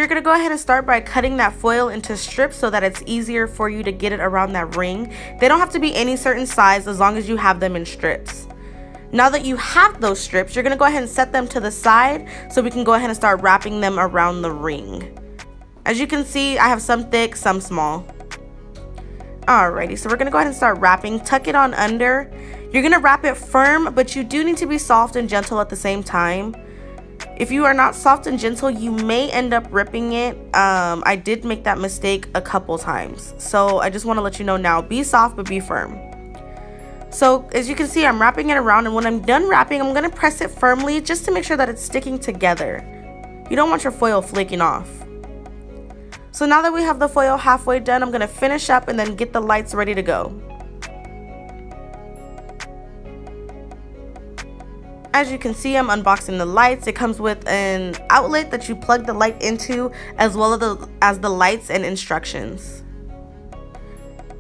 you're going to go ahead and start by cutting that foil into strips so that it's easier for you to get it around that ring. They don't have to be any certain size as long as you have them in strips. Now that you have those strips, you're going to go ahead and set them to the side so we can go ahead and start wrapping them around the ring. As you can see, I have some thick, some small. Alrighty, so we're going to go ahead and start wrapping. Tuck it on under. You're going to wrap it firm, but you do need to be soft and gentle at the same time. If you are not soft and gentle, you may end up ripping it. I did make that mistake a couple times. So I just want to let you know now, be soft but be firm. So as you can see, I'm wrapping it around, and when I'm done wrapping, I'm going to press it firmly just to make sure that it's sticking together. You don't want your foil flaking off. So now that we have the foil halfway done, I'm going to finish up and then get the lights ready to go. As you can see, I'm unboxing the lights. It comes with an outlet that you plug the light into, as well as the lights and instructions.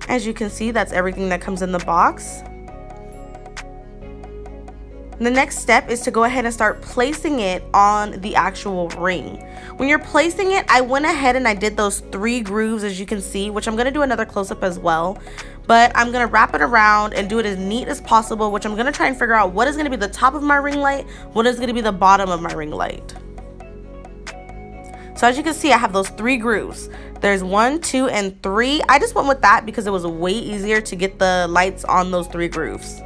As you can see, that's everything that comes in the box. The next step is to go ahead and start placing it on the actual ring. When you're placing it, I went ahead and I did those 3 grooves, as you can see, which I'm going to do another close-up as well. But I'm going to wrap it around and do it as neat as possible, which I'm going to try and figure out what is going to be the top of my ring light, what is going to be the bottom of my ring light. So as you can see, I have those 3 grooves. There's 1, 2, and 3. I just went with that because it was way easier to get the lights on those 3 grooves.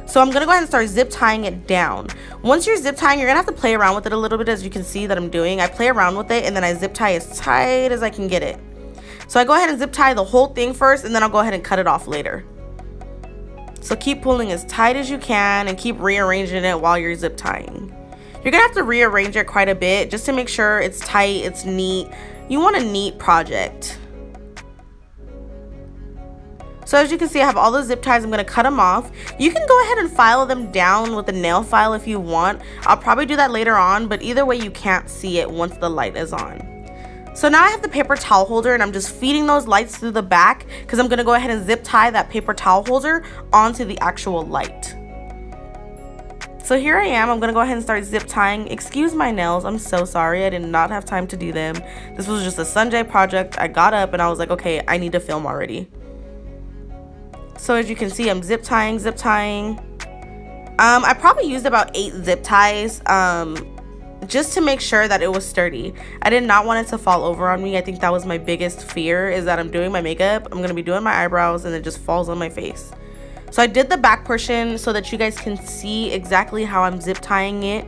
So I'm going to go ahead and start zip tying it down. Once you're zip tying, you're going to have to play around with it a little bit, as you can see that I'm doing. I play around with it and then I zip tie as tight as I can get it. So I go ahead and zip tie the whole thing first, and then I'll go ahead and cut it off later. So keep pulling as tight as you can and keep rearranging it while you're zip tying. You're going to have to rearrange it quite a bit just to make sure it's tight, it's neat. You want a neat project. So as you can see, I have all those zip ties. I'm going to cut them off. You can go ahead and file them down with a nail file if you want. I'll probably do that later on, but either way you can't see it once the light is on. So now I have the paper towel holder, and I'm just feeding those lights through the back because I'm going to go ahead and zip tie that paper towel holder onto the actual light. So here I am. I'm going to go ahead and start zip tying. Excuse my nails. I'm so sorry. I did not have time to do them. This was just a Sunday project. I got up and I was like, okay, I need to film already. So as you can see, I'm zip tying. I probably used about 8 zip ties just to make sure that it was sturdy. I did not want it to fall over on me. I think that was my biggest fear, is that I'm doing my makeup, I'm going to be doing my eyebrows, and it just falls on my face. So I did the back portion so that you guys can see exactly how I'm zip tying it.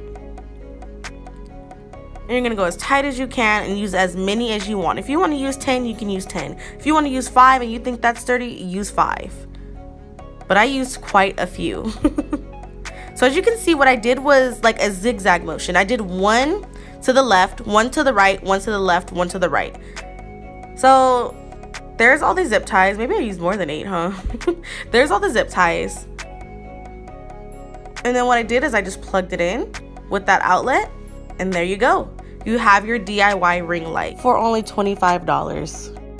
And you're going to go as tight as you can and use as many as you want. If you want to use 10, you can use 10. If you want to use 5 and you think that's sturdy, use 5. But I used quite a few. So as you can see, what I did was like a zigzag motion. I did 1 to the left, 1 to the right, 1 to the left, 1 to the right. So there's all these zip ties. Maybe I used more than 8, huh? There's all the zip ties. And then what I did is I just plugged it in with that outlet, and there you go. You have your DIY ring light for only $25.